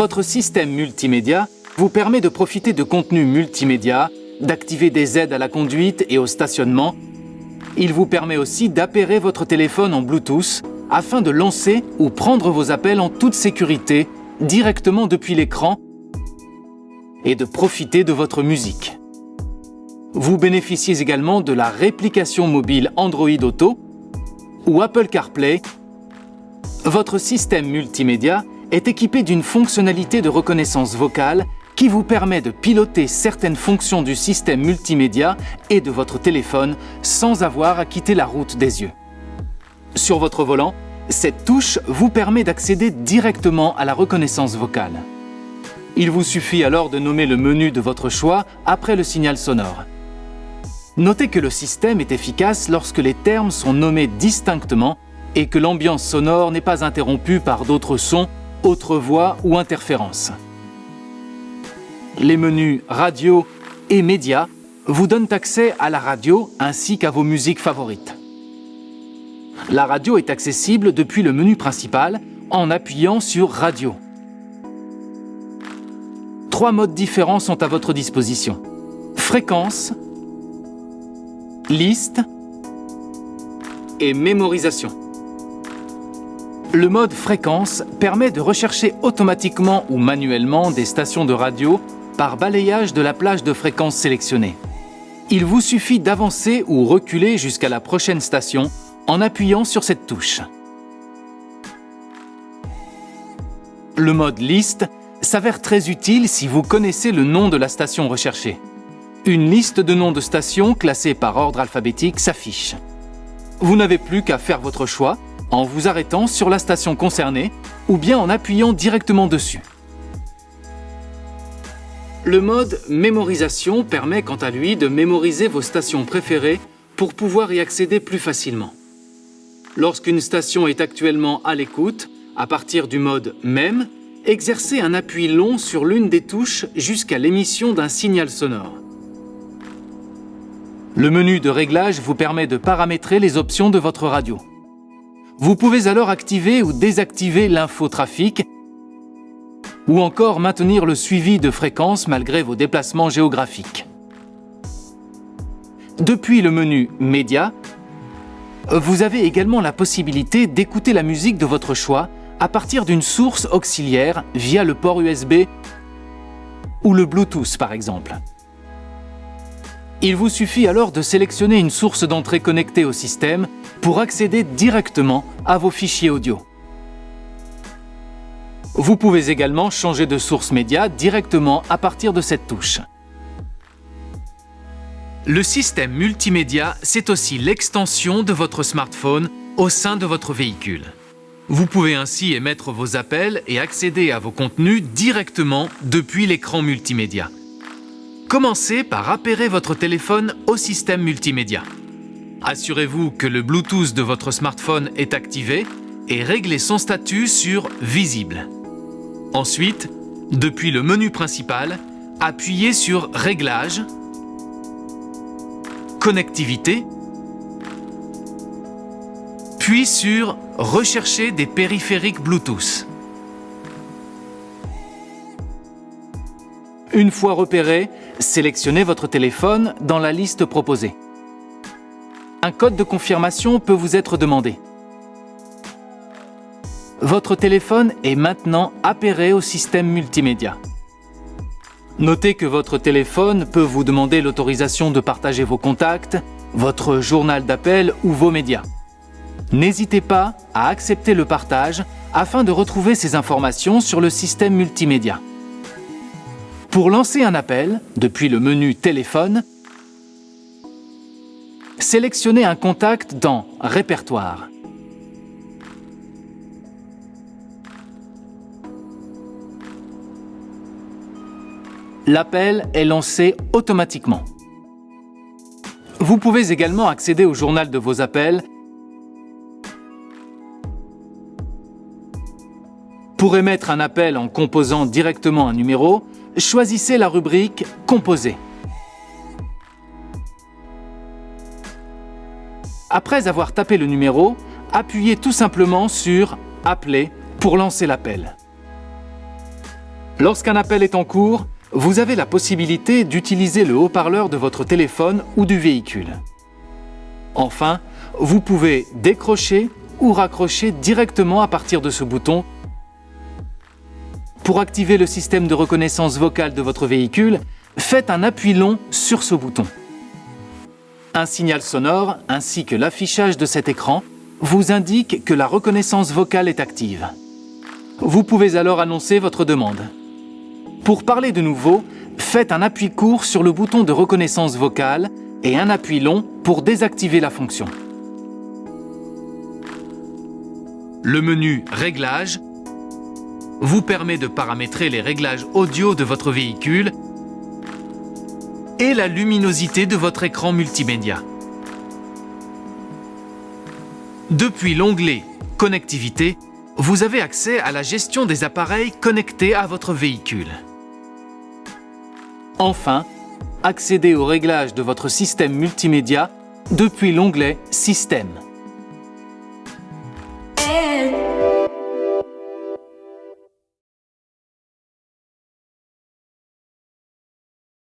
Votre système multimédia vous permet de profiter de contenus multimédia, d'activer des aides à la conduite et au stationnement. Il vous permet aussi d'appairer votre téléphone en Bluetooth afin de lancer ou prendre vos appels en toute sécurité directement depuis l'écran et de profiter de votre musique. Vous bénéficiez également de la réplication mobile Android Auto ou Apple CarPlay. Votre système multimédia est équipé d'une fonctionnalité de reconnaissance vocale qui vous permet de piloter certaines fonctions du système multimédia et de votre téléphone sans avoir à quitter la route des yeux. Sur votre volant, cette touche vous permet d'accéder directement à la reconnaissance vocale. Il vous suffit alors de nommer le menu de votre choix après le signal sonore. Notez que le système est efficace lorsque les termes sont nommés distinctement et que l'ambiance sonore n'est pas interrompue par d'autres sons, autres voix ou interférences. Les menus radio et médias vous donnent accès à la radio ainsi qu'à vos musiques favorites. La radio est accessible depuis le menu principal en appuyant sur Radio. 3 modes différents sont à votre disposition. Fréquence, liste et mémorisation. Le mode fréquence permet de rechercher automatiquement ou manuellement des stations de radio par balayage de la plage de fréquences sélectionnée. Il vous suffit d'avancer ou reculer jusqu'à la prochaine station en appuyant sur cette touche. Le mode liste s'avère très utile si vous connaissez le nom de la station recherchée. Une liste de noms de stations classées par ordre alphabétique s'affiche. Vous n'avez plus qu'à faire votre choix en vous arrêtant sur la station concernée ou bien en appuyant directement dessus. Le mode mémorisation permet quant à lui de mémoriser vos stations préférées pour pouvoir y accéder plus facilement. Lorsqu'une station est actuellement à l'écoute, à partir du mode MEM, exercez un appui long sur l'une des touches jusqu'à l'émission d'un signal sonore. Le menu de réglage vous permet de paramétrer les options de votre radio. Vous pouvez alors activer ou désactiver l'infotrafic ou encore maintenir le suivi de fréquences malgré vos déplacements géographiques. Depuis le menu Médias, vous avez également la possibilité d'écouter la musique de votre choix à partir d'une source auxiliaire via le port USB ou le Bluetooth par exemple. Il vous suffit alors de sélectionner une source d'entrée connectée au système pour accéder directement à vos fichiers audio. Vous pouvez également changer de source média directement à partir de cette touche. Le système multimédia, c'est aussi l'extension de votre smartphone au sein de votre véhicule. Vous pouvez ainsi émettre vos appels et accéder à vos contenus directement depuis l'écran multimédia. Commencez par appairer votre téléphone au système multimédia. Assurez-vous que le Bluetooth de votre smartphone est activé et réglez son statut sur « Visible ». Ensuite, depuis le menu principal, appuyez sur « Réglages », « Connectivité », puis sur « Rechercher des périphériques Bluetooth ». Une fois repéré, sélectionnez votre téléphone dans la liste proposée. Un code de confirmation peut vous être demandé. Votre téléphone est maintenant appairé au système multimédia. Notez que votre téléphone peut vous demander l'autorisation de partager vos contacts, votre journal d'appel ou vos médias. N'hésitez pas à accepter le partage afin de retrouver ces informations sur le système multimédia. Pour lancer un appel, depuis le menu Téléphone, sélectionnez un contact dans Répertoire. L'appel est lancé automatiquement. Vous pouvez également accéder au journal de vos appels. Pour émettre un appel en composant directement un numéro, choisissez la rubrique « Composer ». Après avoir tapé le numéro, appuyez tout simplement sur « Appeler » pour lancer l'appel. Lorsqu'un appel est en cours, vous avez la possibilité d'utiliser le haut-parleur de votre téléphone ou du véhicule. Enfin, vous pouvez décrocher ou raccrocher directement à partir de ce bouton. Pour activer le système de reconnaissance vocale de votre véhicule, faites un appui long sur ce bouton. Un signal sonore ainsi que l'affichage de cet écran vous indiquent que la reconnaissance vocale est active. Vous pouvez alors annoncer votre demande. Pour parler de nouveau, faites un appui court sur le bouton de reconnaissance vocale et un appui long pour désactiver la fonction. Le menu « Réglages » vous permet de paramétrer les réglages audio de votre véhicule et la luminosité de votre écran multimédia. Depuis l'onglet « Connectivité », vous avez accès à la gestion des appareils connectés à votre véhicule. Enfin, accédez aux réglages de votre système multimédia depuis l'onglet « Système ».